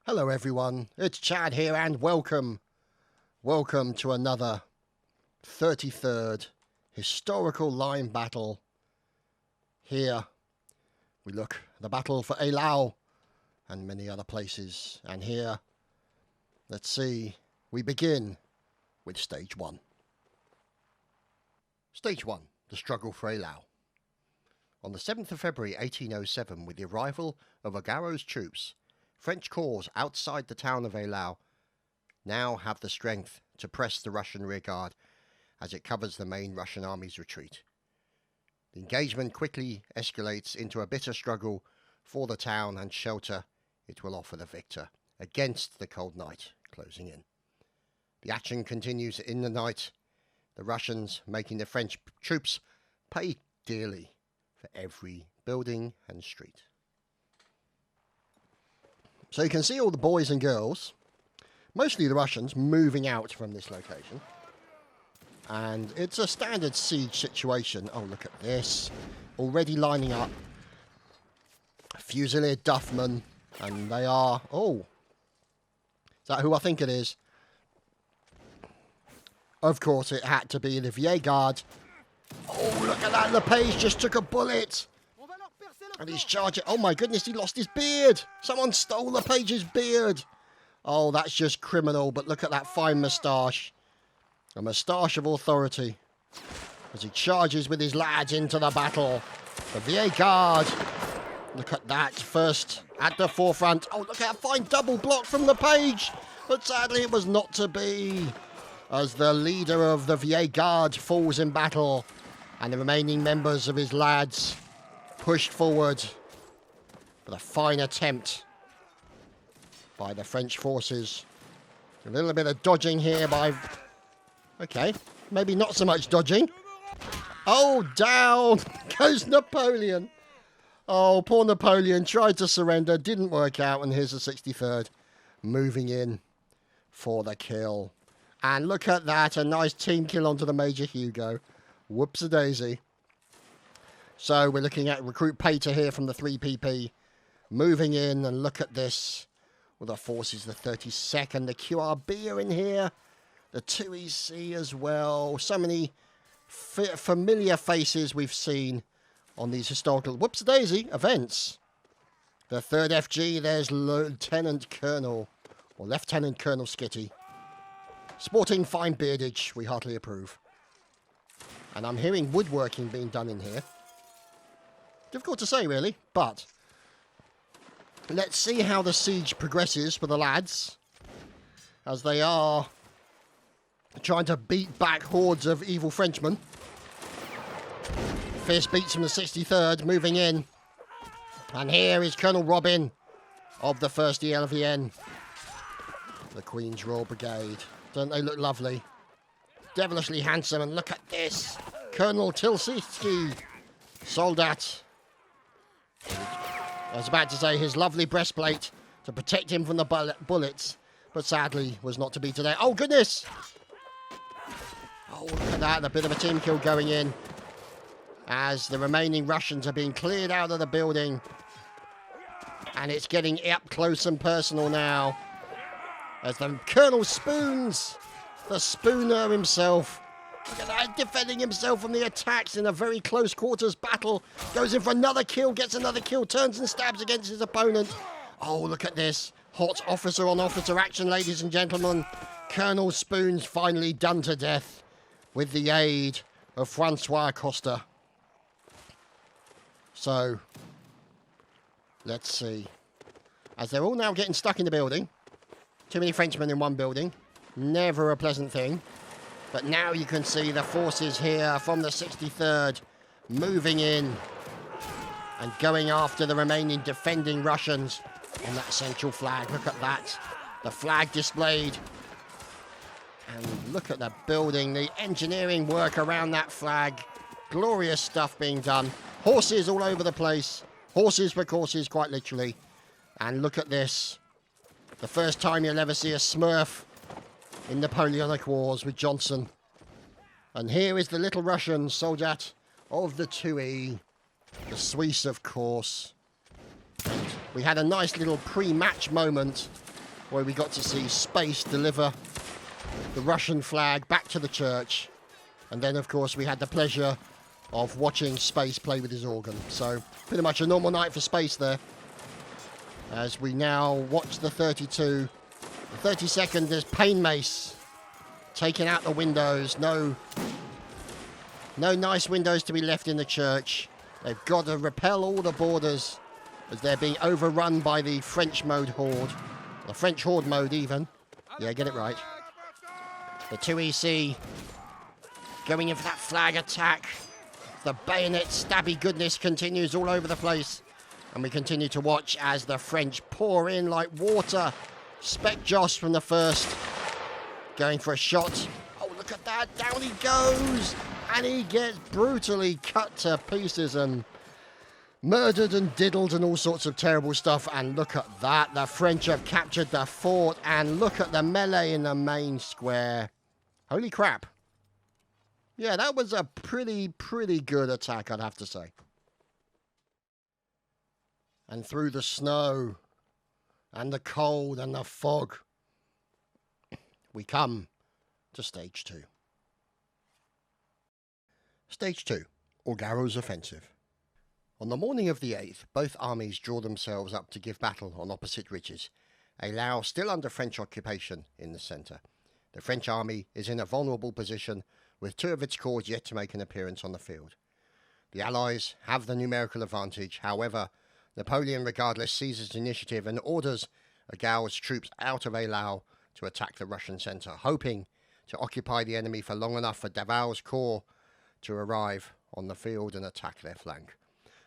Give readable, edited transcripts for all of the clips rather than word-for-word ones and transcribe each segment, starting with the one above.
Hello everyone, it's Chad here and welcome to another 33rd historical line battle. Here we look at the battle for Eylau and many other places, and here, let's see, we begin with Stage 1. Stage 1, the struggle for Eylau. On the 7th of February 1807, with the arrival of Augereau's troops, French corps outside the town of Eylau now have the strength to press the Russian rearguard as it covers the main Russian army's retreat. The engagement quickly escalates into a bitter struggle for the town and shelter it will offer the victor against the cold night closing in. The action continues in the night, the Russians making the French troops pay dearly for every building and street. So you can see all the boys and girls, mostly the Russians, moving out from this location. And it's a standard siege situation. Oh, look at this. Already lining up. Fusilier Duffman. And they are... Oh. Is that who I think it is? Of course, it had to be the Vieille Guard. Oh, look at that. LePage just took a bullet. And he's charging. Oh my goodness, he lost his beard. Someone stole LePage's beard. Oh, that's just criminal. But look at that fine moustache. A moustache of authority. As he charges with his lads into the battle. The Vieille Guard. Look at that. First at the forefront. Oh, look at that fine double block from LePage. But sadly, it was not to be. As the leader of the Vieille Guard falls in battle. And the remaining members of his lads pushed forward with a fine attempt by the French forces. A little bit of dodging here by... Okay, maybe not so much dodging. Oh, down goes Napoleon. Oh, poor Napoleon tried to surrender, didn't work out, and here's the 63rd moving in for the kill. And look at that, a nice team kill onto the Major Hugo. Whoops-a-daisy. So we're looking at Recruit Pater here from the 3PP. Moving in, and look at this. Well, the forces, the 32nd, the QRB are in here. The 2EC as well. So many familiar faces we've seen on these historical whoops-a-daisy events. The 3rd FG, there's Lieutenant Colonel, or Lieutenant Colonel Skitty. Sporting fine beardage, we heartily approve. And I'm hearing woodworking being done in here. Difficult to say, really, but let's see how the siege progresses for the lads, as they are trying to beat back hordes of evil Frenchmen. Fierce beats from the 63rd, moving in. And here is Colonel Robin of the 1st ELVN. The Queen's Royal Brigade. Don't they look lovely? Devilishly handsome, and look at this. Colonel Tilsitsky, Soldat. I was about to say his lovely breastplate to protect him from the bullets, but sadly was not to be today. Oh, goodness! Oh, look at that, a bit of a team kill going in as the remaining Russians are being cleared out of the building. And it's getting up close and personal now as the Colonel Spoons, the Spooner himself, look at that, defending himself from the attacks in a very close quarters battle. Goes in for another kill, gets another kill, turns and stabs against his opponent. Oh, look at this. Hot officer on officer action, ladies and gentlemen. Colonel Spoon's finally done to death with the aid of Francois Costa. So, let's see. As they're all now getting stuck in the building. Too many Frenchmen in one building. Never a pleasant thing. But now you can see the forces here from the 63rd moving in and going after the remaining defending Russians on that central flag. Look at that. The flag displayed. And look at the building, the engineering work around that flag. Glorious stuff being done. Horses all over the place. Horses for courses, quite literally. And look at this. The first time you'll ever see a Smurf in Napoleonic Wars with Johnson. And here is the little Russian Soldat of the 2E. The Swiss, of course. We had a nice little pre-match moment where we got to see Space deliver the Russian flag back to the church. And then, of course, we had the pleasure of watching Space play with his organ. So, pretty much a normal night for Space there. As we now watch the 32. The 32nd is Pain Mace taking out the windows. No nice windows to be left in the church. They've got to repel all the boarders as they're being overrun by the French mode horde. The French horde mode even. Yeah, get it right. The 2EC going in for that flag attack. The bayonet stabby goodness continues all over the place. And we continue to watch as the French pour in like water. Spec Joss from the first. Going for a shot. Oh, look at that. Down he goes. And he gets brutally cut to pieces and murdered and diddled and all sorts of terrible stuff. And look at that. The French have captured the fort. And look at the melee in the main square. Holy crap. Yeah, that was a pretty good attack, I'd have to say. And through the snow and the cold and the fog, we come to Stage 2. Stage 2, Augereau's offensive. On the morning of the 8th, both armies draw themselves up to give battle on opposite ridges. Eylau still under French occupation in the centre. The French army is in a vulnerable position, with two of its corps yet to make an appearance on the field. The Allies have the numerical advantage. However, Napoleon regardless seizes initiative and orders Augereau's troops out of Eylau to attack the Russian centre, hoping to occupy the enemy for long enough for Daval's corps to arrive on the field and attack their flank.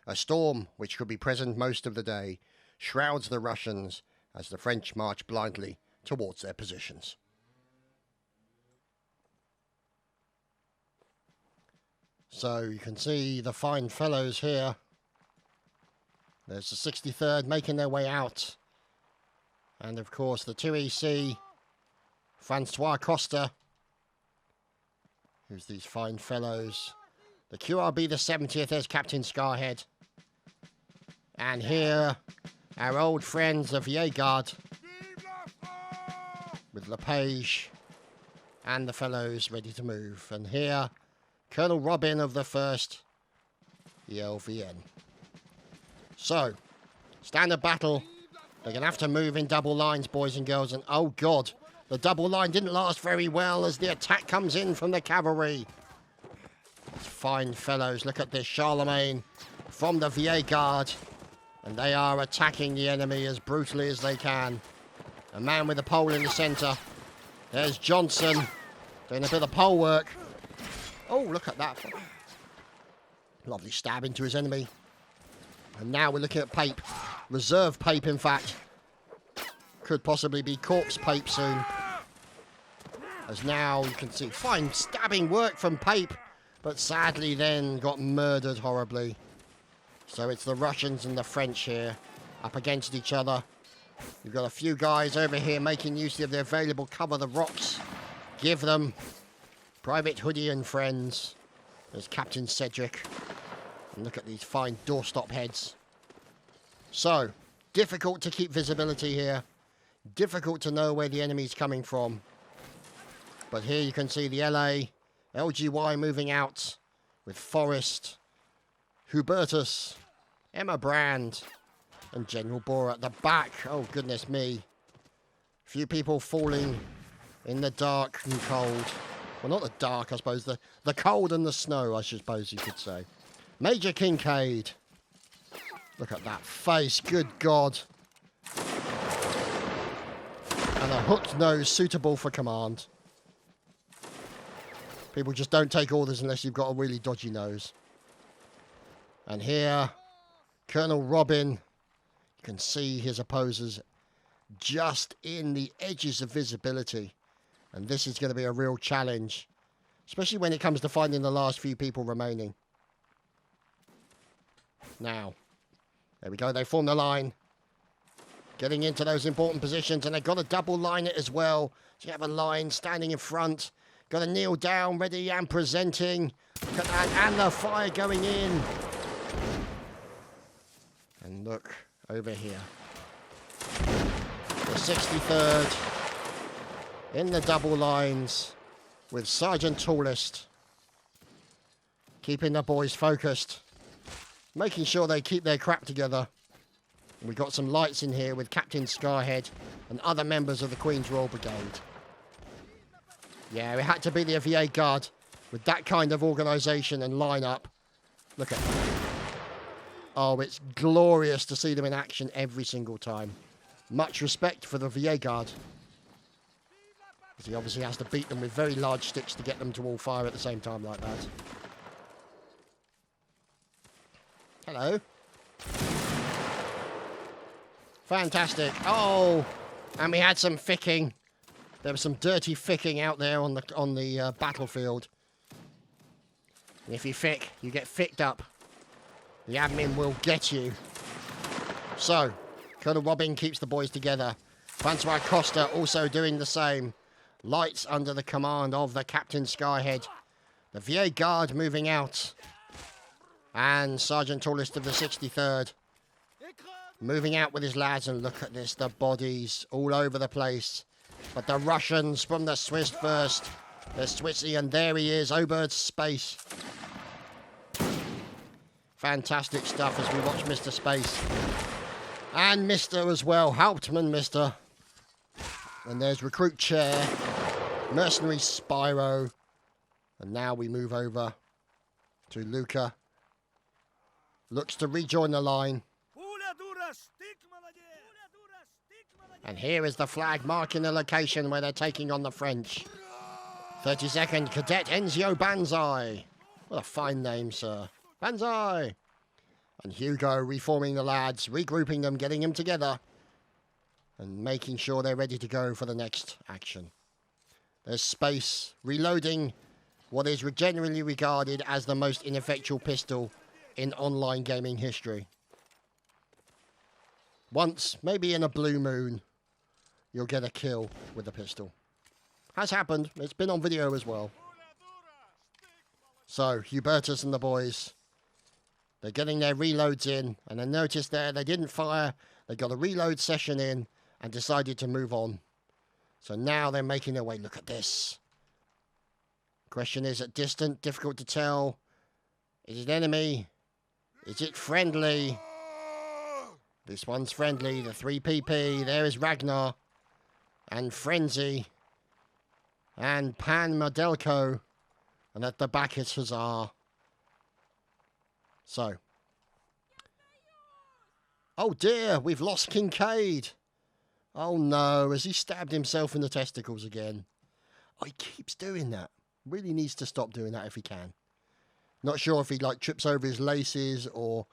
A storm, which could be present most of the day, shrouds the Russians as the French march blindly towards their positions. So you can see the fine fellows here. There's the 63rd making their way out. And of course the 2EC, Francois Costa. Who's these fine fellows? The QRB, the 70th, there's Captain Scarhead. And here, our old friends of Yeguard. With Lepage and the fellows ready to move. And here, Colonel Robin of the 1st, the LVN. So, standard battle. They're going to have to move in double lines, boys and girls. And oh God, the double line didn't last very well as the attack comes in from the cavalry. Fine fellows, look at this. Charlemagne from the VA Guard. And they are attacking the enemy as brutally as they can. A man with a pole in the centre. There's Johnson doing a bit of pole work. Oh, look at that. Lovely stab into his enemy. And now we're looking at Pape. Reserve Pape, in fact. Could possibly be corpse Pape soon. As now you can see fine stabbing work from Pape. But sadly then got murdered horribly. So it's the Russians and the French here up against each other. You've got a few guys over here making use of the available cover, the rocks. Give them. Private Hoodie and friends. There's Captain Cedric. And look at these fine doorstop heads. So, difficult to keep visibility here. Difficult to know where the enemy's coming from. But here you can see the LGY moving out with Forrest, Hubertus, Emma Brand, and General Boer at the back. Oh, goodness me. Few people falling in the dark and cold. Well, not the dark, I suppose. The cold and the snow, I suppose you could say. Major Kincaid. Look at that face. Good God. And a hooked nose suitable for command. People just don't take orders unless you've got a really dodgy nose. And here, Colonel Robin. You can see his opposers just in the edges of visibility. And this is going to be a real challenge, especially when it comes to finding the last few people remaining. Now, there we go. They form the line. Getting into those important positions, and they've got to double line it as well. So you have a line standing in front. Got to kneel down, ready and presenting. Look at that, and the fire going in. And look over here. The 63rd in the double lines with Sergeant Tallest keeping the boys focused, making sure they keep their crap together. We got some lights in here with Captain Scarhead and other members of the Queen's Royal Brigade. Yeah, it had to be the VA Guard with that kind of organisation and line-up. Look at that. Oh, it's glorious to see them in action every single time. Much respect for the VA Guard. Because he obviously has to beat them with very large sticks to get them to all fire at the same time like that. Hello. Fantastic. Oh, and we had some ficking. There was some dirty ficking out there on the battlefield. And if you fick, you get ficked up. The admin will get you. So, Colonel Robin keeps the boys together. Francois Costa also doing the same. Lights under the command of the Captain Skyhead. The VA Guard moving out. And Sergeant Tallest of the 63rd moving out with his lads. And look at this, the bodies all over the place. But the Russians from the Swiss first. The Swissy, and there he is, Oberst Space. Fantastic stuff as we watch Mr. Space. And Mr. as well, Hauptmann Mr. And there's Recruit Chair, Mercenary Spyro. And now we move over to Luca. Looks to rejoin the line. And here is the flag marking the location where they're taking on the French. 32nd Cadet Enzio Banzai. What a fine name, sir. Banzai! And Hugo reforming the lads, regrouping them, getting them together, and making sure they're ready to go for the next action. There's Space reloading what is generally regarded as the most ineffectual pistol in online gaming history. Once, maybe in a blue moon, you'll get a kill with the pistol. Has happened. It's been on video as well. So, Hubertus and the boys, they're getting their reloads in, and I noticed there they didn't fire. They got a reload session in and decided to move on. So now they're making their way. Look at this. Question is, at distant, difficult to tell. Is it enemy? Is it friendly? This one's friendly. The 3PP. There is Ragnar. And Frenzy. And Pan Madelko. And at the back is Hussar. So. Oh dear, we've lost Kincaid. Oh no, has he stabbed himself in the testicles again? Oh, he keeps doing that. Really needs to stop doing that if he can. Not sure if he like trips over his laces or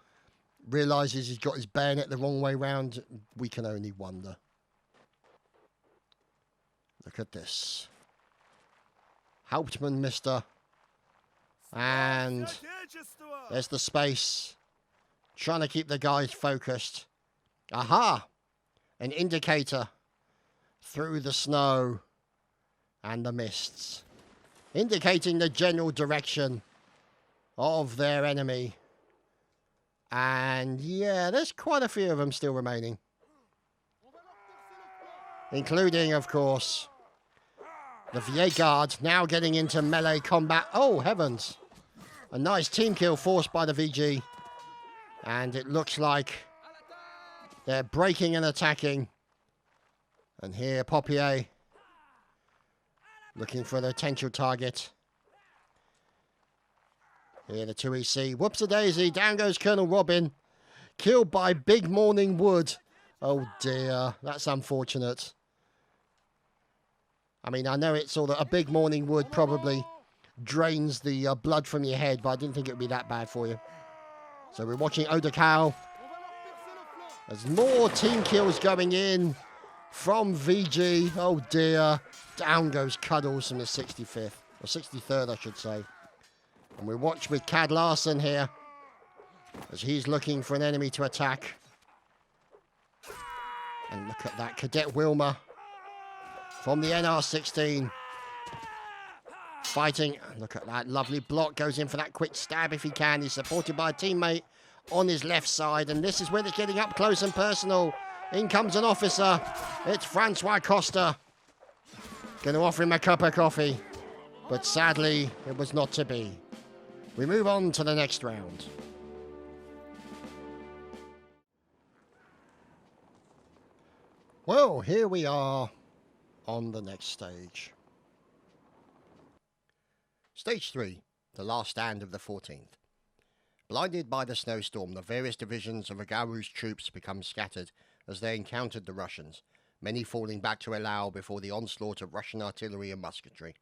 realises he's got his bayonet the wrong way round. We can only wonder. Look at this. Hauptmann Mister. And there's the Space. Trying to keep the guys focused. Aha! An indicator through the snow and the mists. Indicating the general direction of their enemy. And yeah, there's quite a few of them still remaining. Including, of course, the VA Guard now getting into melee combat. Oh, heavens. A nice team kill forced by the VG. And it looks like they're breaking and attacking. And here, Popier looking for the potential target. Here, the 2EC. Whoops-a-daisy. Down goes Colonel Robin. Killed by Big Morning Wood. Oh, dear. That's unfortunate. I mean, I know it's all that a Big Morning Wood probably drains the blood from your head, but I didn't think it would be that bad for you. So we're watching Odakal. There's more team kills going in from VG. Oh dear. Down goes Cuddles from the 65th. Or 63rd, I should say. And we watch with Cad Larson here. As he's looking for an enemy to attack. And look at that. Cadet Wilmer. From the NR16. Fighting. Look at that. Lovely block. Goes in for that quick stab if he can. He's supported by a teammate on his left side. And this is where they're getting up close and personal. In comes an officer. It's Francois Costa. Going to offer him a cup of coffee. But sadly, it was not to be. We move on to the next round. Well, here we are on the next stage. Stage 3, the last stand of the 14th. Blinded by the snowstorm, the various divisions of Augereau's troops become scattered as they encountered the Russians, many falling back to Eylau before the onslaught of Russian artillery and musketry.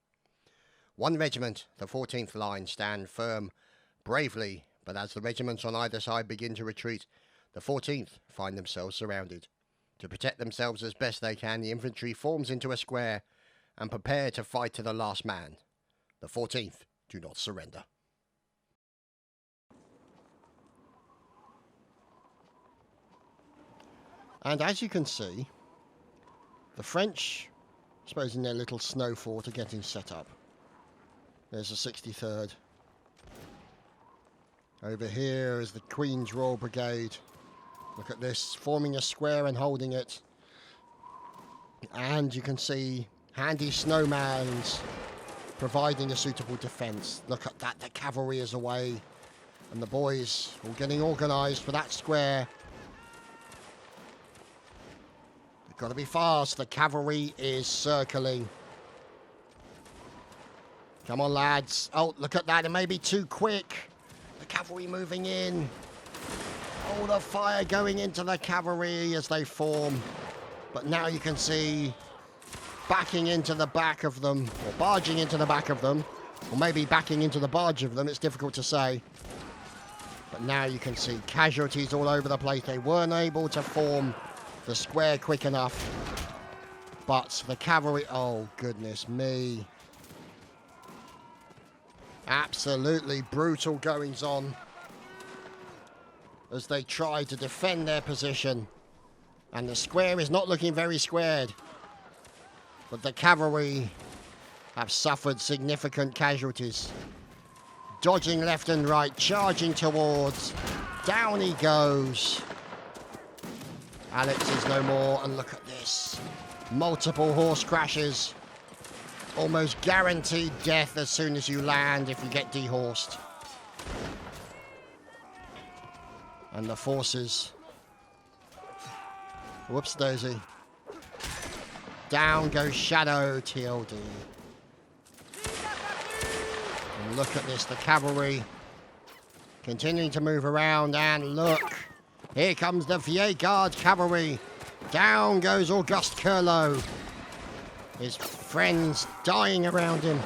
One regiment, the 14th line, stand firm, bravely, but as the regiments on either side begin to retreat, the 14th find themselves surrounded. To protect themselves as best they can, the infantry forms into a square and prepare to fight to the last man. The 14th do not surrender. And as you can see, the French, I suppose in their little snow fort, are getting set up. There's the 63rd. Over here is the Queen's Royal Brigade. Look at this, forming a square and holding it. And you can see handy snowmans providing a suitable defence. Look at that, the cavalry is away. And the boys all getting organised for that square. They've got to be fast, the cavalry is circling. Come on, lads. Oh, look at that, it may be too quick. The cavalry moving in. Oh, the fire going into the cavalry as they form. But now you can see backing into the back of them, or barging into the back of them, or maybe backing into the barge of them. It's difficult to say. But now you can see casualties all over the place. They weren't able to form the square quick enough. But the cavalry, oh goodness me. Absolutely brutal goings on as they try to defend their position. And the square is not looking very squared. But the cavalry have suffered significant casualties. Dodging left and right, charging towards. Down he goes. Alex is no more, and look at this. Multiple horse crashes. Almost guaranteed death as soon as you land if you get dehorsed. And the forces. Whoops daisy. Down goes Shadow TLD. And look at this, the cavalry continuing to move around, and look, here comes the Vieille Guard cavalry. Down goes Auguste Curlot. His friends dying around him.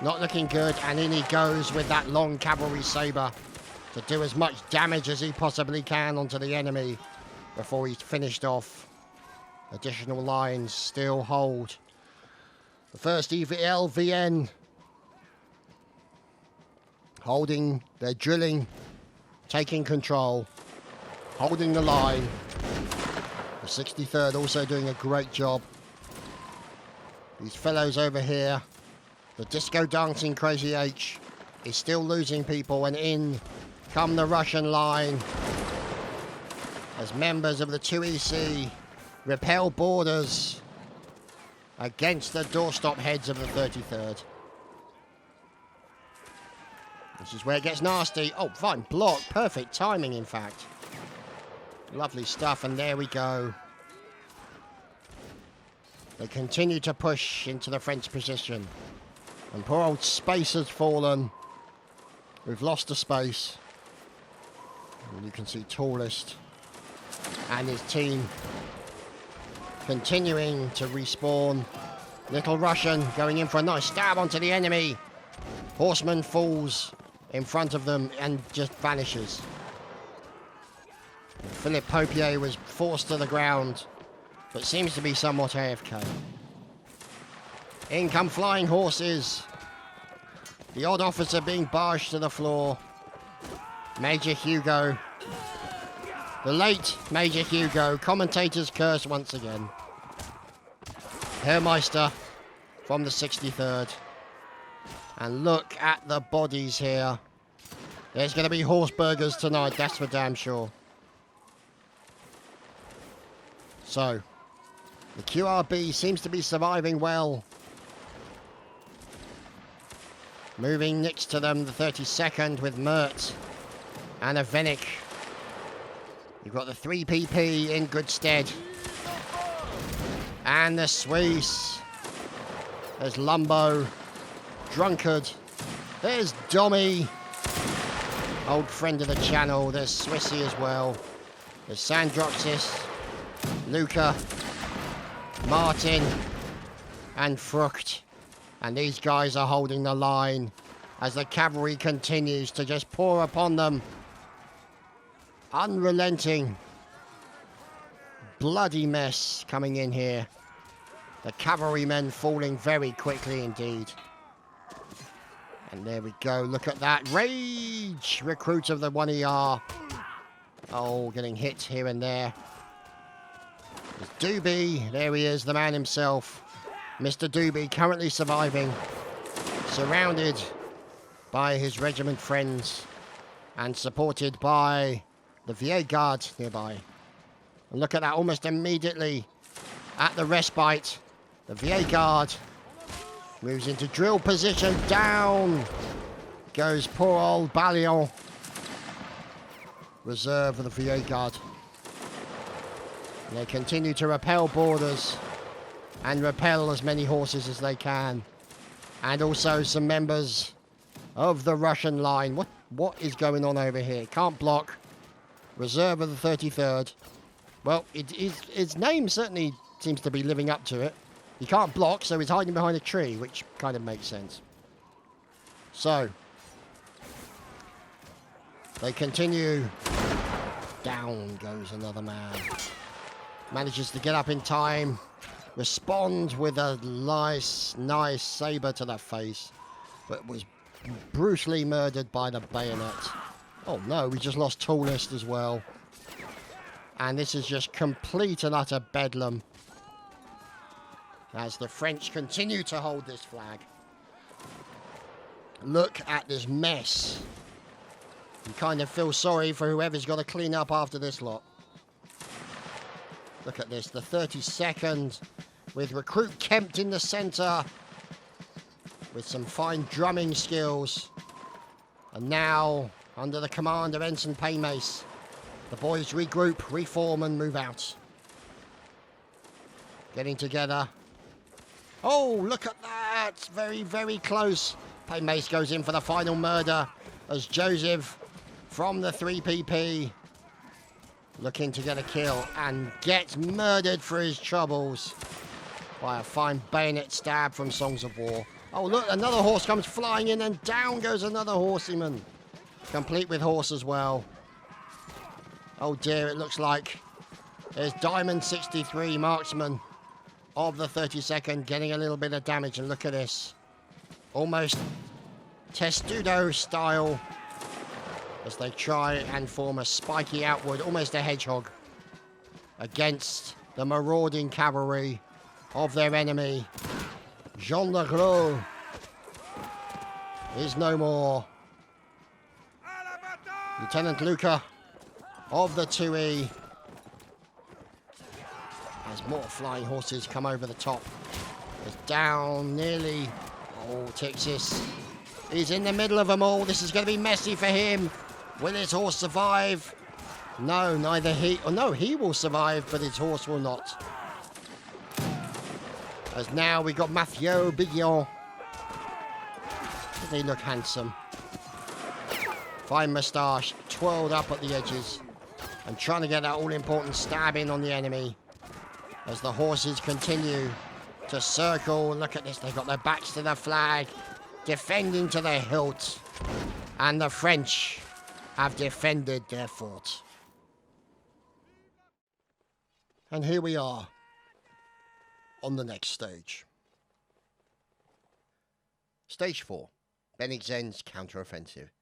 Not looking good, and in he goes with that long cavalry sabre to do as much damage as he possibly can onto the enemy before he's finished off. Additional lines still hold. The 1st EVLVN holding, they're drilling, taking control, holding the line. The 63rd also doing a great job. These fellows over here, the disco dancing Crazy H is still losing people, and in come the Russian line as members of the 2EC repel borders against the doorstop heads of the 33rd. This is where it gets nasty. Oh, fine block. Perfect timing, in fact. Lovely stuff, and there we go. They continue to push into the French position. And poor old Space has fallen. We've lost a Space. And you can see Tallest and his team continuing to respawn. Little Russian going in for a nice stab onto the enemy. Horseman falls in front of them and just vanishes. And Philippe Popier was forced to the ground, but seems to be somewhat AFK. In come flying horses. The odd officer being barged to the floor. Major Hugo. The late Major Hugo. Commentators curse once again. Herrmeister from the 63rd. And look at the bodies here. There's going to be horse burgers tonight, that's for damn sure. So, the QRB seems to be surviving well. Moving next to them, the 32nd with Murat and a Venik. You've got the 3PP in good stead. And the Swiss. There's Lumbo. Drunkard. There's Dommy. Old friend of the channel. There's Swissy as well. There's Sandroxis. Luca. Martin. And Frucht. And these guys are holding the line as the cavalry continues to just pour upon them. Unrelenting. Bloody mess coming in here. The cavalrymen falling very quickly indeed. And there we go. Look at that. Rage! Recruit of the 1ER. Oh, getting hit here and there. There's Doobie. There he is, the man himself. Mr. Doobie currently surviving. Surrounded by his regiment friends. And supported by the VA Guard nearby. And look at that, almost immediately at the respite. The VA Guard moves into drill position. Down goes poor old Balion. Reserve of the VA Guard. And they continue to repel borders and repel as many horses as they can. And also some members of the Russian line. What is going on over here? Can't block. Reserve of the 33rd. Well, its name certainly seems to be living up to it. He can't block, so he's hiding behind a tree, which kind of makes sense. So, they continue. Down goes another man. Manages to get up in time. Respond with a nice saber to the face. But was brutally murdered by the bayonet. Oh no, we just lost Tallest as well. And this is just complete and utter bedlam. As the French continue to hold this flag. Look at this mess. You kind of feel sorry for whoever's got to clean up after this lot. Look at this, the 32nd with Recruit Kempt in the centre. With some fine drumming skills. And now, under the command of Ensign Paymace, the boys regroup, reform and move out. Getting together. Oh, look at that! Very, very close. Paymace goes in for the final murder as Joseph from the 3PP looking to get a kill and gets murdered for his troubles by a fine bayonet stab from Songs of War. Oh, look, another horse comes flying in and down goes another horseman. Complete with horse as well. Oh dear, it looks like there's Diamond 63 marksman of the 32nd getting a little bit of damage. And look at this. Almost Testudo style as they try and form a spiky outward, almost a hedgehog, against the marauding cavalry of their enemy. Jean Le Gros is no more. Lieutenant Luca of the 2E. As more flying horses come over the top. It's down nearly. Oh, Texas. He's in the middle of them all. This is going to be messy for him. Will his horse survive? No, neither he... Oh, no, he will survive, but his horse will not. As now we got Mathieu Bignon. Doesn't he look handsome? Fine moustache, twirled up at the edges. And trying to get that all-important stab in on the enemy. As the horses continue to circle. Look at this, they've got their backs to the flag. Defending to the hilt. And the French have defended their fort. And here we are on the next stage. Stage 4, Bennigsen's counter-offensive.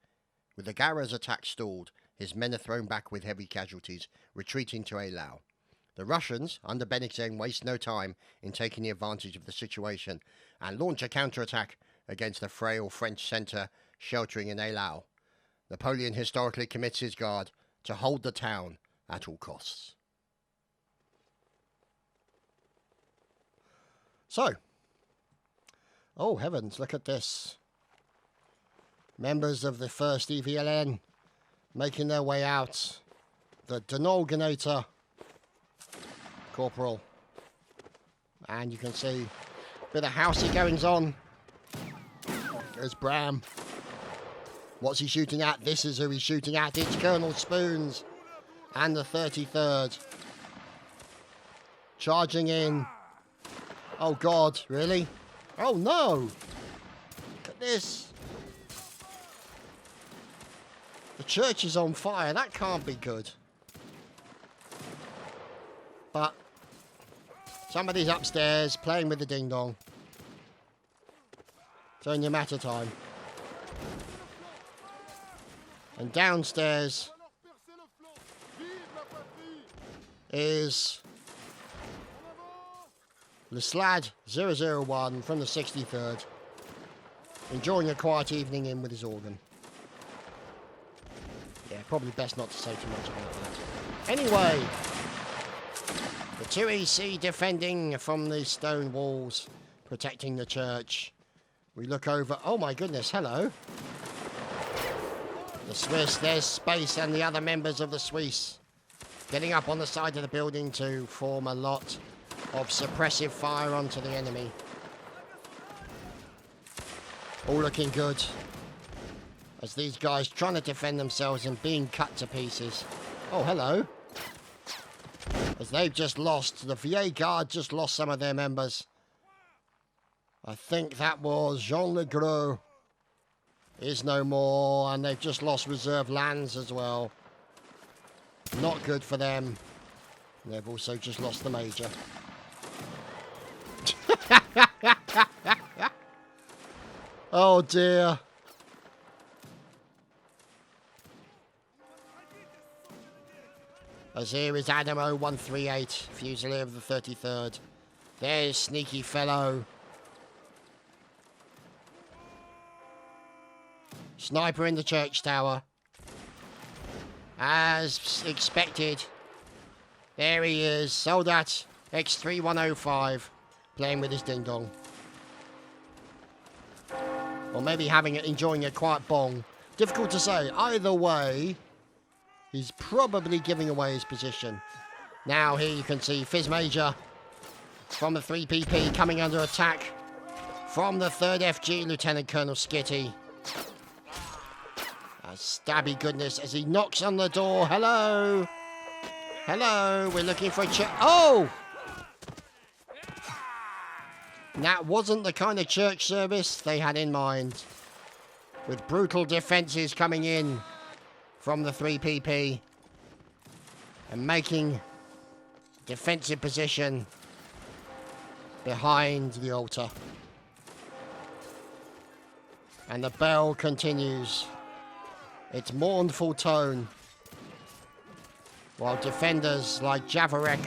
With the Garra's attack stalled, his men are thrown back with heavy casualties, retreating to Eylau. The Russians, under Bennigsen, waste no time in taking the advantage of the situation and launch a counter-attack against the frail French centre sheltering in Eylau. Napoleon historically commits his guard to hold the town at all costs. So. Oh, heavens, look at this. Members of the 1st EVLN making their way out. The Denolganator Corporal. And you can see a bit of housey goings on. There's Bram. What's he shooting at? This is who he's shooting at. It's Colonel Spoons and the 33rd. Charging in. Oh, God, really? Oh, no. Look at this. The church is on fire. That can't be good. But somebody's upstairs playing with the ding-dong. It's only a matter of time. And downstairs is the Slad 001 from the 63rd, enjoying a quiet evening in with his organ. Yeah, probably best not to say too much about that. Anyway, the 2EC defending from the stone walls, protecting the church. We look over. Oh my goodness, hello. The Swiss, there's Space and the other members of the Swiss getting up on the side of the building to form a lot of suppressive fire onto the enemy. All looking good as these guys trying to defend themselves and being cut to pieces. Oh, hello. As they've just lost, the VA Guard just lost some of their members. I think that was Jean Augereau is no more, and they've just lost reserve lands as well. Not good for them. And they've also just lost the major. Oh dear. As here is Adam 0138, Fusilier of the 33rd. There's Sneaky Fellow. Sniper in the church tower. As expected. There he is, Soldat X3105, playing with his ding-dong. Or maybe enjoying a quiet bong. Difficult to say. Either way, he's probably giving away his position. Now here you can see Fizz Major from the 3PP coming under attack from the 3rd FG, Lieutenant Colonel Skitty. A stabby goodness as he knocks on the door. Hello. Hello. We're looking for a church. Oh! That wasn't the kind of church service they had in mind. With brutal defences coming in from the 3PP and making defensive position behind the altar. And the bell continues its mournful tone while defenders like Javarek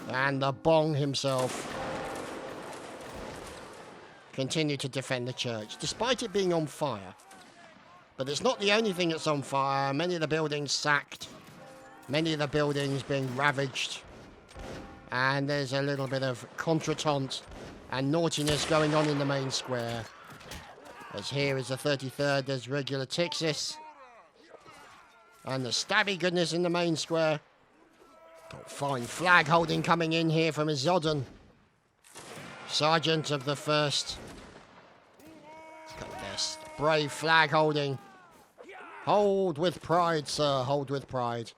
and the Bong himself continue to defend the church, despite it being on fire. But it's not the only thing that's on fire. Many of the buildings sacked. Many of the buildings being ravaged. And there's a little bit of contretemps and naughtiness going on in the main square. As here is the 33rd, there's regular Tixis. And the stabby goodness in the main square. Got fine flag holding coming in here from Izodin, Sergeant of the 1st. Look at this. Brave flag holding. Hold with pride, sir. Hold with pride.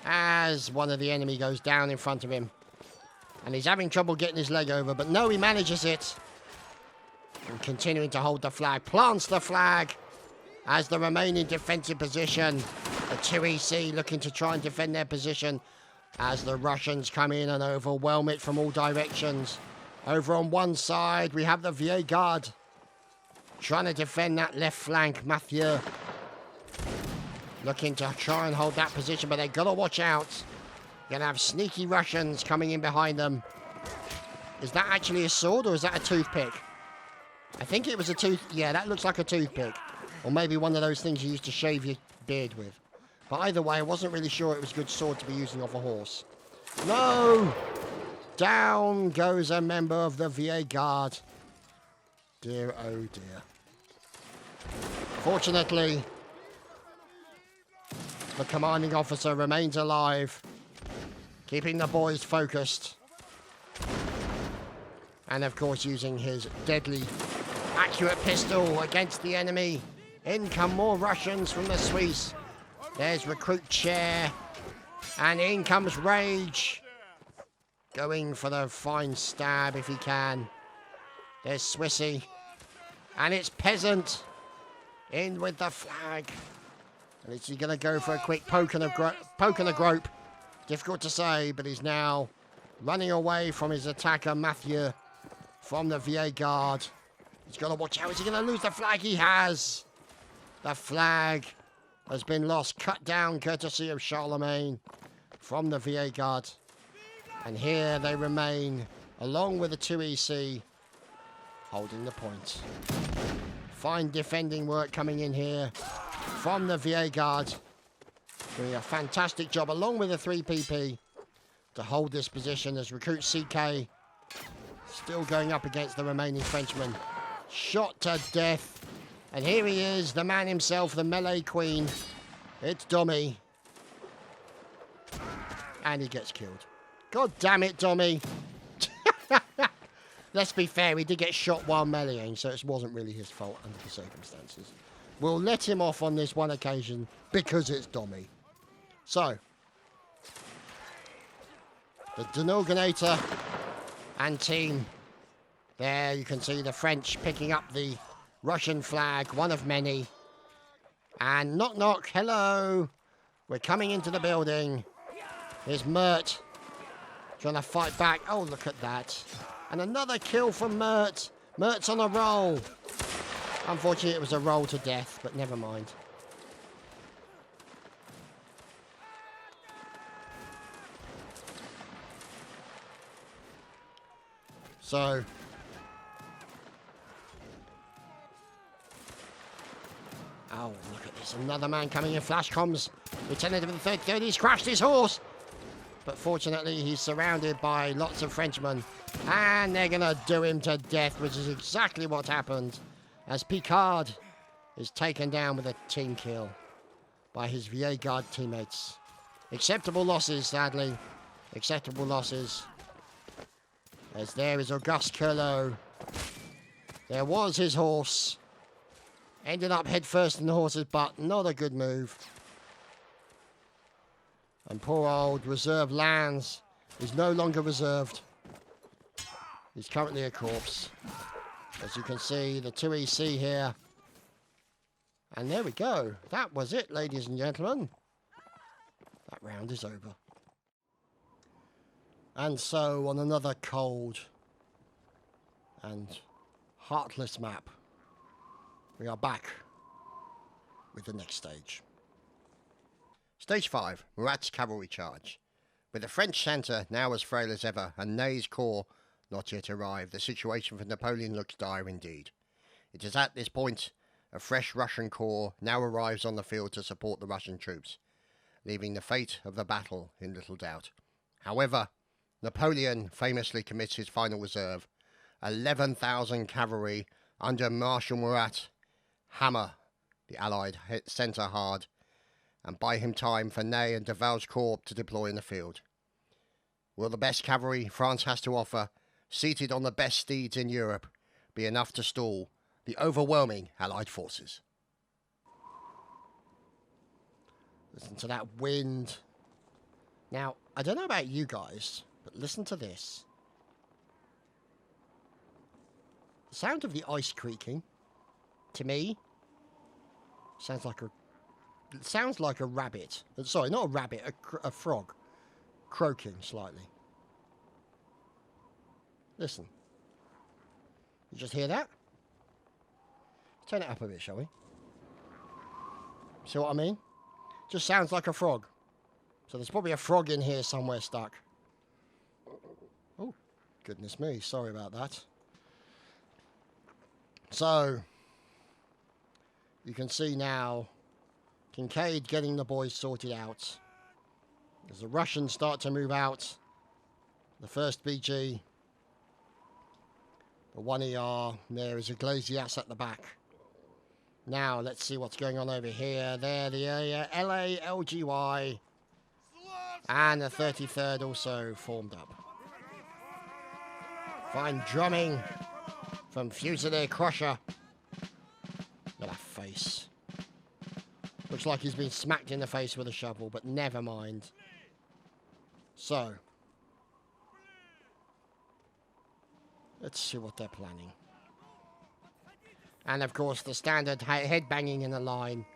As one of the enemy goes down in front of him. And he's having trouble getting his leg over. But no, he manages it. And continuing to hold the flag. Plants the flag. As the remaining defensive position. The 2EC looking to try and defend their position. As the Russians come in and overwhelm it from all directions. Over on one side, we have the VA Guard trying to defend that left flank. Mathieu looking to try and hold that position, but they've got to watch out. You're going to have sneaky Russians coming in behind them. Is that actually a sword or is that a toothpick? I think it was a yeah, that looks like a toothpick. Or maybe one of those things you used to shave your beard with. But either way, I wasn't really sure it was a good sword to be using off a horse. No! Down goes a member of the VA Guard. Dear, oh dear. Fortunately, the commanding officer remains alive, keeping the boys focused. And of course using his deadly, accurate pistol against the enemy. In come more Russians from the Swiss. There's Recruit Chair. And in comes Rage. Going for the fine stab if he can. There's Swissy. And it's Peasant. In with the flag. And is he going to go for a quick poke and a grope? Difficult to say, but he's now running away from his attacker, Mathieu, from the VA Guard. He's got to watch out. Is he going to lose the flag? He has. The flag has been lost. Cut down courtesy of Charlemagne from the VA Guard. And here they remain, along with the 2EC, holding the point. Fine defending work coming in here from the VA Guard. Doing a fantastic job, along with the 3PP, to hold this position as Recruit CK still going up against the remaining Frenchman. Shot to death. And here he is, the man himself, the melee queen. It's Dommy. And he gets killed. God damn it, Dommy. Let's be fair, he did get shot while meleeing, so it wasn't really his fault under the circumstances. We'll let him off on this one occasion because it's Dommy. So, the Denominator and team. There you can see the French picking up the Russian flag, one of many. And knock knock, hello. We're coming into the building. Here's Murat trying to fight back. Oh, look at that. And another kill from Murat. Murat's on a roll. Unfortunately, it was a roll to death, but never mind. So, oh, look at this. Another man coming in flash comms. Lieutenant of the 3rd, he's crashed his horse. But fortunately, he's surrounded by lots of Frenchmen. And they're going to do him to death, which is exactly what happened. As Picard is taken down with a team kill by his VA Guard teammates. Acceptable losses, sadly. Acceptable losses. As there is Auguste Curlo. There was his horse. Ended up head first in the horse's butt. Not a good move. And poor old Reserve Lands is no longer reserved. He's currently a corpse. As you can see, the 2EC here. And there we go. That was it, ladies and gentlemen. That round is over. And so, on another cold and heartless map, we are back with the next stage. Stage 5, Murat's cavalry charge. With the French centre now as frail as ever and Ney's corps not yet arrived, the situation for Napoleon looks dire indeed. It is at this point a fresh Russian corps now arrives on the field to support the Russian troops, leaving the fate of the battle in little doubt. However, Napoleon famously commits his final reserve, 11,000 cavalry under Marshal Murat, hammer the Allied centre hard, and buy him time for Ney and Deval's corps to deploy in the field. Will the best cavalry France has to offer, seated on the best steeds in Europe, be enough to stall the overwhelming Allied forces? Listen to that wind. Now, I don't know about you guys, but listen to this. The sound of the ice creaking, to me, sounds like a rabbit. Sorry, not a rabbit, a frog. Croaking slightly. Listen. You just hear that? Turn it up a bit, shall we? See what I mean? Just sounds like a frog. So there's probably a frog in here somewhere stuck. Oh, goodness me. Sorry about that. So, you can see now Kincaid getting the boys sorted out. As the Russians start to move out, The first BG. The 1 ER. There is a Glazias at the back. Now, let's see what's going on over here. There, the LA, LGY. And the 33rd also formed up. Fine drumming from Fusilier Crusher. Look at that face. Looks like he's been smacked in the face with a shovel, but never mind. So, let's see what they're planning. And of course, the standard head banging in a line.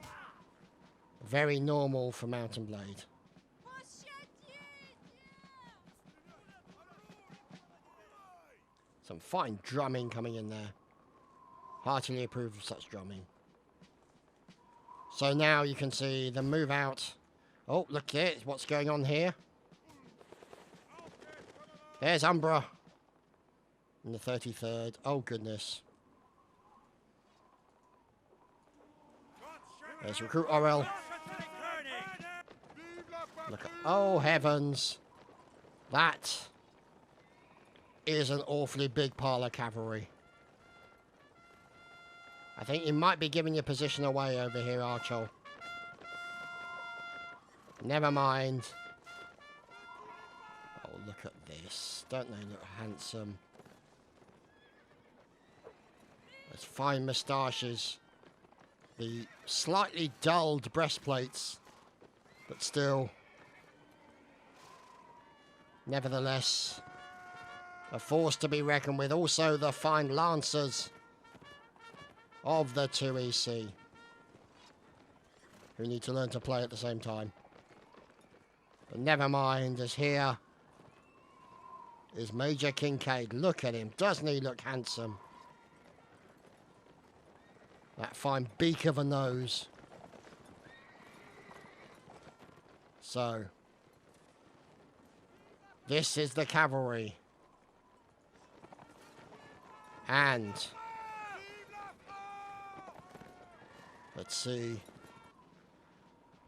Very normal for Mountain Blade. Some fine drumming coming in there. Heartily approve of such drumming. So now you can see the move out. Oh, look at what's going on here. There's Umbra. In the 33rd. Oh, goodness. There's Recruit Orel. Look at... Oh, heavens. That is an awfully big pile of cavalry. I think you might be giving your position away over here, Archol. Never mind. Oh, look at this. Don't they look handsome? There's fine moustaches. The slightly dulled breastplates. But still. Nevertheless, a force to be reckoned with. Also the fine lancers of the 2EC, who need to learn to play at the same time. But never mind, as here is Major Kincaid. Look at him. Doesn't he look handsome? That fine beak of a nose. So, this is the cavalry. And let's see.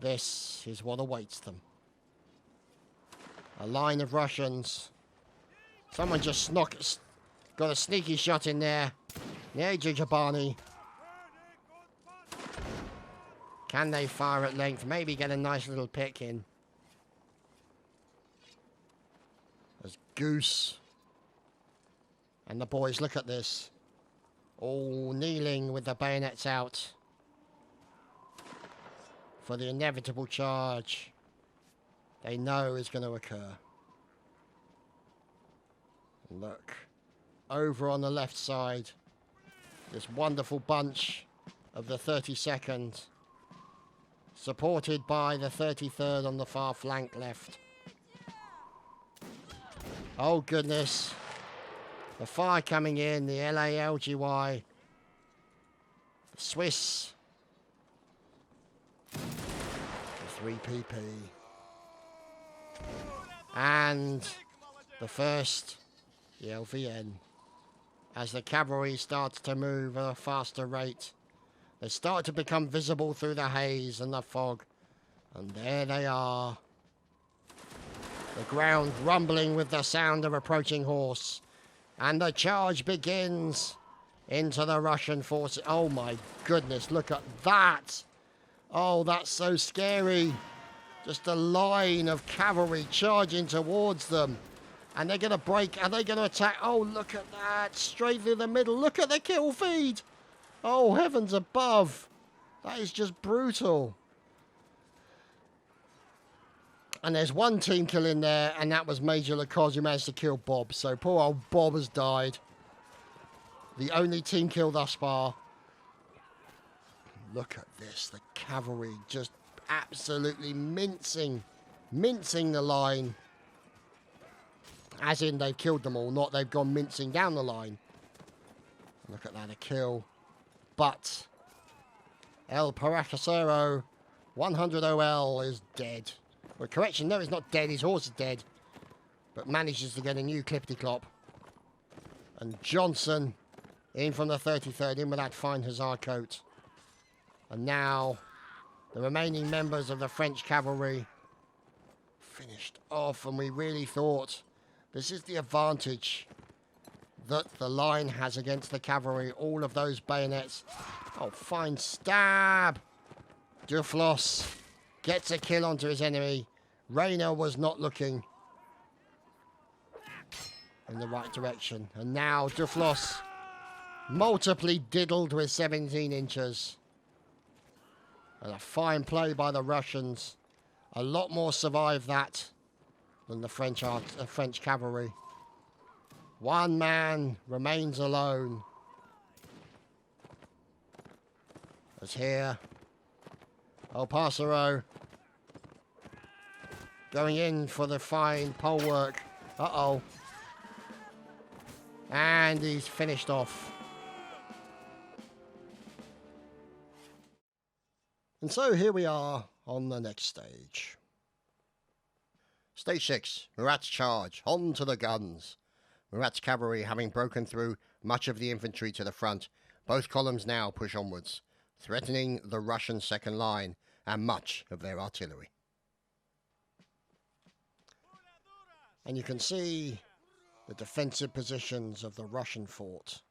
This is what awaits them. A line of Russians. Someone just got a sneaky shot in there. Yeah, Jabani. Can they fire at length? Maybe get a nice little pick in. There's Goose. And the boys, look at this. All kneeling with the bayonets out. For the inevitable charge they know is going to occur. Look. Over on the left side. This wonderful bunch of the 32nd. Supported by the 33rd on the far flank left. Oh goodness. The fire coming in. The LALGY. The Swiss. The 3PP. And the first. The LVN. As the cavalry starts to move at a faster rate. They start to become visible through the haze and the fog. And there they are. The ground rumbling with the sound of approaching horse. And the charge begins into the Russian forces. Oh my goodness, look at that. Oh, that's so scary. Just a line of cavalry charging towards them. And they're going to break. Are they going to attack? Oh, look at that. Straight through the middle. Look at the kill feed. Oh, heavens above. That is just brutal. And there's one team kill in there, and that was Major Lacoste who managed to kill Bob. So poor old Bob has died. The only team kill thus far. Look at this. The cavalry just absolutely mincing the line. As in they've killed them all, not they've gone mincing down the line. Look at that, a kill. But El Paracasero 100 OL is dead. Well, correction, no, he's not dead. His horse is dead. But manages to get a new clippity-clop. And Johnson in from the 33rd, in with that fine hussar coat. And now the remaining members of the French cavalry finished off. And we really thought This is the advantage that the line has against the cavalry. All of those bayonets. Oh, fine stab. Duflos gets a kill onto his enemy. Rayner was not looking in the right direction. And now Duflos multiply diddled with 17 inches. And a fine play by the Russians. A lot more survived that than the French cavalry. One man remains alone. As here, Augereau going in for the fine pole work. Uh-oh. And he's finished off. And so here we are on the next stage. Stage 6, Murat's charge. On to the guns. Murat's cavalry having broken through much of the infantry to the front. Both columns now push onwards, threatening the Russian second line and much of their artillery. And you can see the defensive positions of the Russian fort.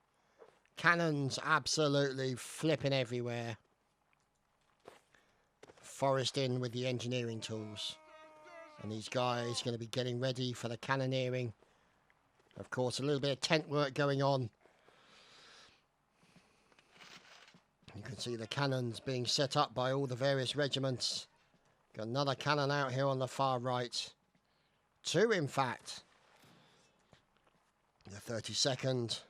Cannons absolutely flipping everywhere. Forest in with the engineering tools. And these guys are going to be getting ready for the cannoneering. Of course, a little bit of tent work going on. You can see the cannons being set up by all the various regiments. Got another cannon out here on the far right. Two, in fact. The 32nd.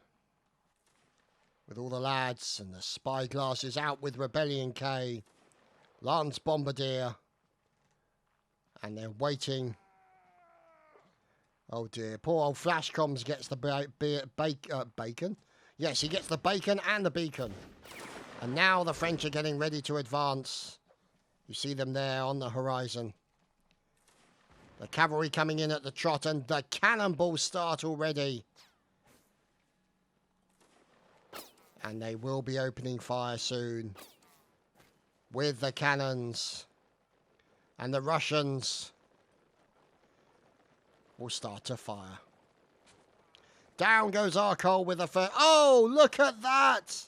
With all the lads and the spy glasses out with Rebellion K. Lance Bombardier. And they're waiting. Oh dear. Poor old Flashcoms gets the bacon. Yes, he gets the bacon and the beacon. And now the French are getting ready to advance. You see them there on the horizon. The cavalry coming in at the trot, and the cannonballs start already. And they will be opening fire soon. With the cannons. And the Russians will start to fire. Down goes Augereau with the first. Oh, look at that!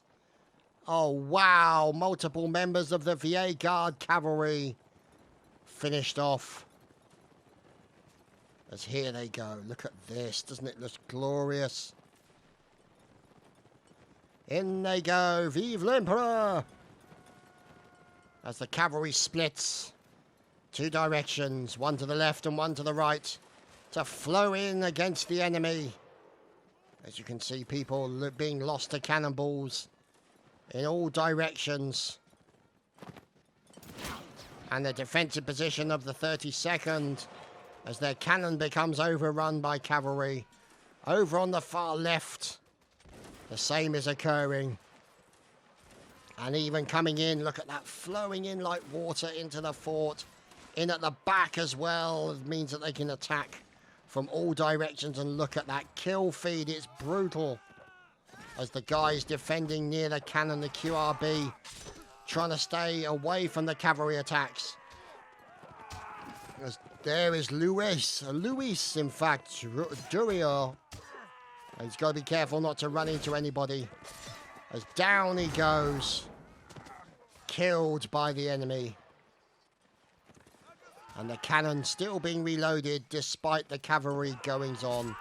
Oh, wow. Multiple members of the Vieille Guard cavalry finished off. As here they go. Look at this. Doesn't it look glorious? In they go. Vive l'Empereur! As the cavalry splits. Two directions. One to the left and one to the right. To flow in against the enemy. As you can see, people being lost to cannonballs in all directions. And the defensive position of the 32nd as their cannon becomes overrun by cavalry. Over on the far left, the same is occurring. And even coming in, look at that, flowing in like water into the fort. In at the back as well, it means that they can attack from all directions. And look at that kill feed, it's brutal. As the guys defending near the cannon, the QRB, trying to stay away from the cavalry attacks. As there is Luis, in fact, Durier. He's got to be careful not to run into anybody. As down he goes, killed by the enemy. And the cannon still being reloaded despite the cavalry goings on.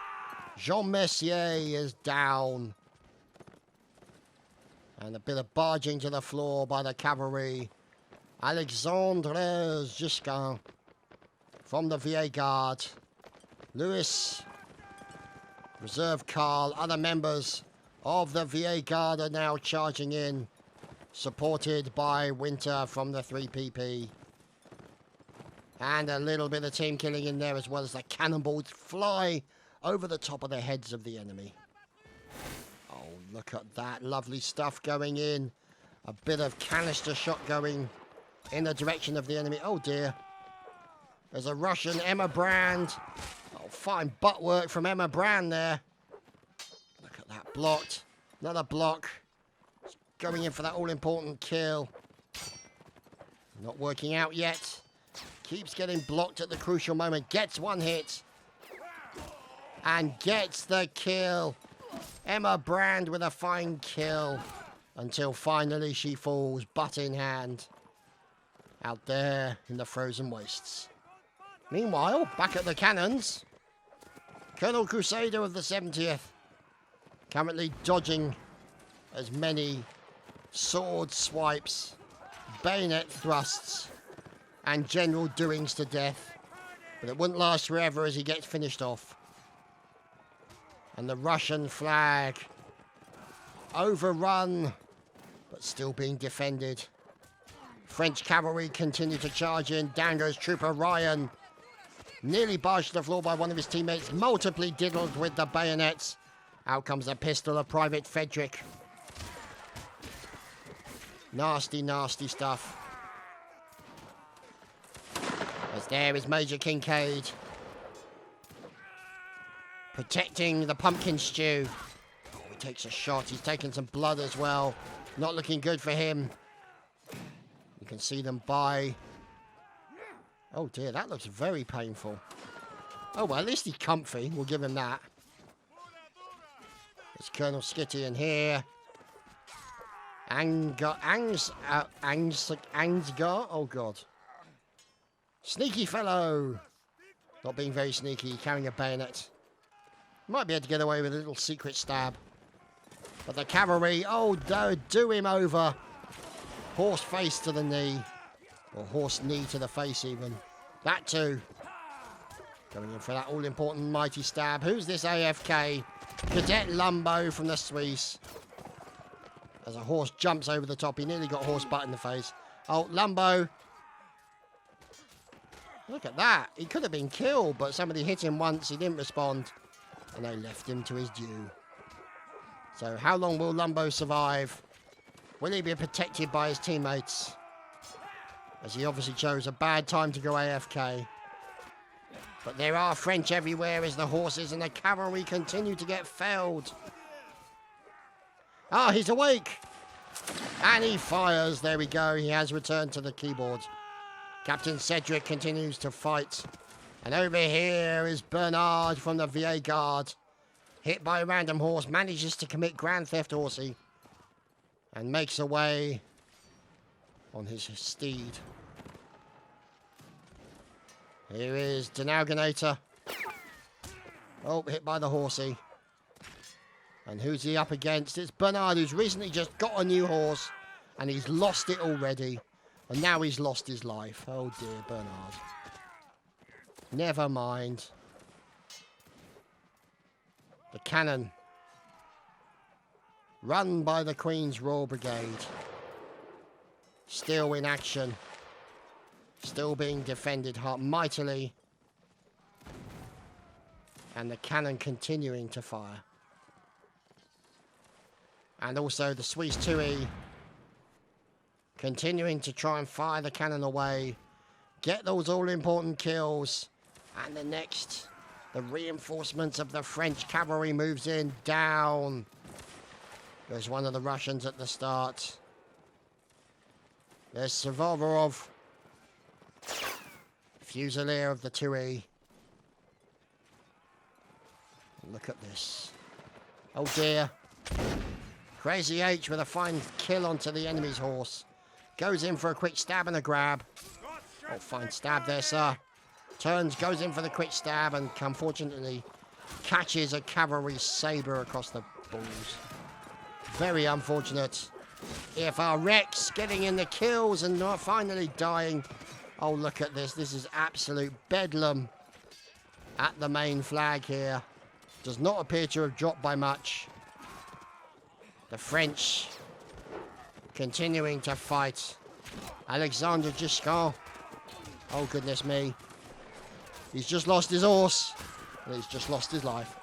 Jean Messier is down. And a bit of barging to the floor by the cavalry. Alexandre Giscard from the Vieille Guard. Louis, Reserve Carl, other members of the Vieille Guard are now charging in. Supported by Winter from the 3PP. And a little bit of team killing in there as well as the cannonballs fly over the top of the heads of the enemy. Oh, look at that. Lovely stuff going in. A bit of canister shot going in the direction of the enemy. Oh, dear. There's a Russian, Emma Brand. Oh, fine butt work from Emma Brand there. Look at that. Blocked. Another block. Going in for that all-important kill. Not working out yet. Keeps getting blocked at the crucial moment. Gets one hit. And gets the kill. Emma Brand with a fine kill. Until finally she falls, butt in hand. Out there in the frozen wastes. Meanwhile, back at the cannons. Colonel Crusader of the 70th. Currently dodging as many sword swipes, bayonet thrusts, and general doings to death. But it wouldn't last forever as he gets finished off. And the Russian flag overrun, but still being defended. French cavalry continue to charge in. Down goes Trooper Ryan. Nearly barged to the floor by one of his teammates. Multiply diddled with the bayonets. Out comes the pistol of Private Frederick. Nasty, nasty stuff. As there is Major Kincaid. Protecting the pumpkin stew. Oh, he takes a shot. He's taking some blood as well. Not looking good for him. You can see them by. Oh dear, that looks very painful. Oh well, at least he's comfy. We'll give him that. There's Colonel Skitty in here. Ansgar. Oh god. Sneaky fellow. Not being very sneaky, carrying a bayonet. Might be able to get away with a little secret stab. But the cavalry, oh, do him over. Horse face to the knee. Or horse knee to the face even. That too. Going in for that all-important mighty stab. Who's this AFK? Cadet Lumbo from the Swiss. As a horse jumps over the top. He nearly got horse butt in the face. Oh, Lumbo. Look at that. He could have been killed, but somebody hit him once. He didn't respond. And they left him to his due. So how long will Lumbo survive? Will he be protected by his teammates? As he obviously chose a bad time to go AFK. But there are French everywhere as the horses and the cavalry continue to get felled. Ah, he's awake. And he fires. There we go. He has returned to the keyboard. Captain Cedric continues to fight. And over here is Bernard from the VA Guard. Hit by a random horse. Manages to commit grand theft horsey. And makes away on his steed. Here is Denaugenator. Oh, hit by the horsey. And who's he up against? It's Bernard, who's recently just got a new horse. And he's lost it already. And now he's lost his life. Oh dear, Bernard. Never mind. The cannon. Run by the Queen's Royal Brigade. Still in action. Still being defended mightily. And the cannon continuing to fire. And also the Swiss 2E continuing to try and fire the cannon away. Get those all-important kills. And the next, the reinforcements of the French cavalry moves in. Down goes one of the Russians at the start. There's Suvorov, Fusilier of the 2E. Look at this. Oh dear. Crazy H with a fine kill onto the enemy's horse. Goes in for a quick stab and a grab. Oh, fine stab there, sir. Turns, goes in for the quick stab and unfortunately catches a cavalry sabre across the balls. Very unfortunate. EFR Rex getting in the kills and not finally dying. Oh, look at this. This is absolute bedlam at the main flag here. Does not appear to have dropped by much. The French continuing to fight. Alexander Giscard. Oh, goodness me. He's just lost his horse. And he's just lost his life.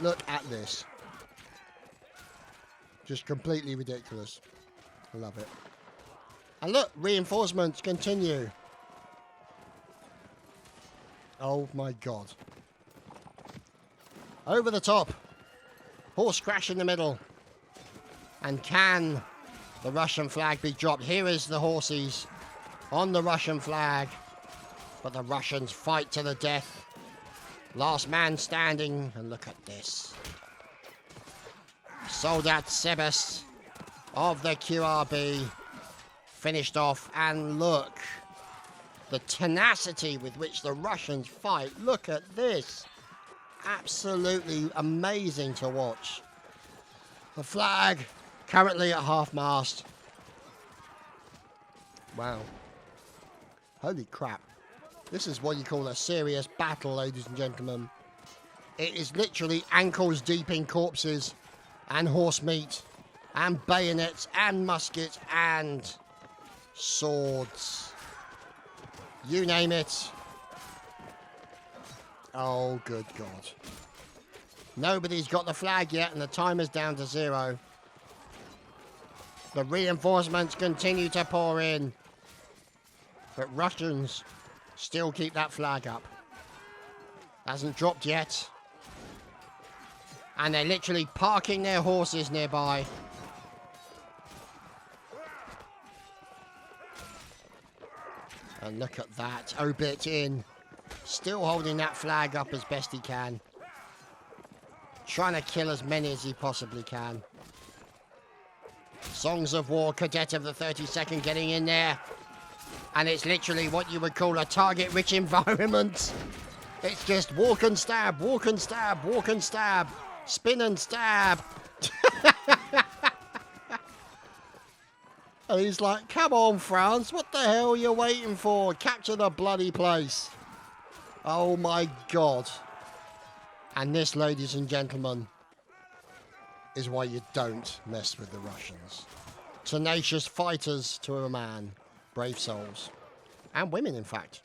Look at this. Just completely ridiculous. I love it. And look, reinforcements continue. Oh my god. Over the top. Horse crash in the middle. And can the Russian flag be dropped? Here is the horses on the Russian flag. But the Russians fight to the death. Last man standing. And look at this. Soldat Sebas of the QRB finished off. And look. The tenacity with which the Russians fight. Look at this. Absolutely amazing to watch. The flag currently at half-mast. Wow. Holy crap. This is what you call a serious battle, ladies and gentlemen. It is literally ankles deep in corpses and horse meat and bayonets and muskets and swords. You name it. Oh, good God. Nobody's got the flag yet and the timer's down to 0. The reinforcements continue to pour in. But Russians still keep that flag up. Hasn't dropped yet. And they're literally parking their horses nearby. And look at that. Obit in. Still holding that flag up as best he can. Trying to kill as many as he possibly can. Songs of War, Cadet of the 32nd getting in there. And it's literally what you would call a target-rich environment. It's just walk and stab, walk and stab, walk and stab. Spin and stab. And he's like, come on, France, what the hell are you waiting for? Capture the bloody place. Oh, my God. And this, ladies and gentlemen, is why you don't mess with the Russians. Tenacious fighters to a man. Brave souls. And women, in fact.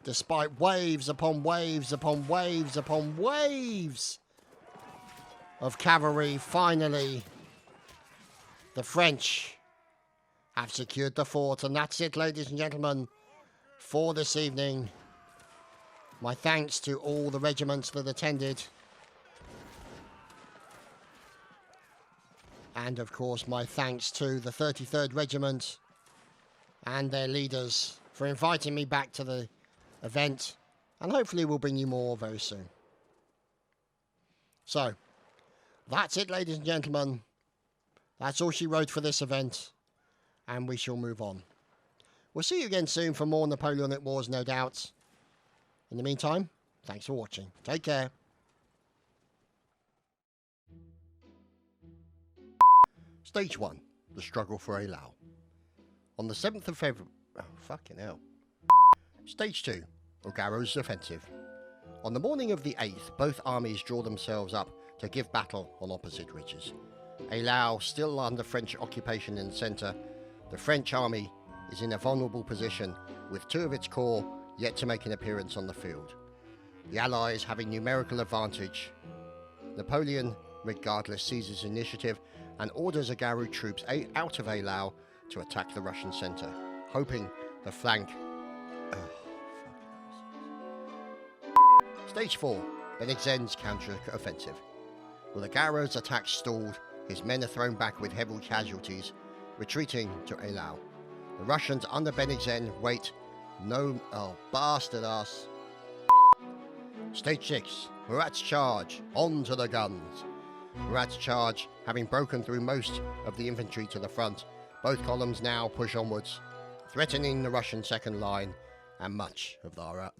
Despite waves upon waves upon waves upon waves of cavalry, finally, the French have secured the fort. And that's it, ladies and gentlemen, for this evening. My thanks to all the regiments that attended. And, of course, my thanks to the 33rd Regiment and their leaders for inviting me back to the event. And hopefully we'll bring you more very soon. So, that's it, ladies and gentlemen. That's all she wrote for this event. And we shall move on. We'll see you again soon for more Napoleonic Wars, no doubt. In the meantime, thanks for watching. Take care. Stage 1. The struggle for Eylau. On the 7th of February... Oh, fucking hell. Stage 2. Augereau's offensive. On the morning of the 8th, both armies draw themselves up to give battle on opposite ridges. Eylau, still under French occupation in the centre, the French army is in a vulnerable position with 2 of its corps yet to make an appearance on the field. The Allies having numerical advantage. Napoleon, regardless, seizes initiative and orders Augereau troops out of Eylau to attack the Russian centre, hoping the flank... Stage 4. Benigsen's counter-offensive. With Augereau's attack stalled, his men are thrown back with heavy casualties, retreating to Eylau. The Russians under Benigsen wait. No... Oh, bastard us. Stage 6. Murat's charge. On to the guns. Murat's charge, having broken through most of the infantry to the front, both columns now push onwards, threatening the Russian second line and much of the...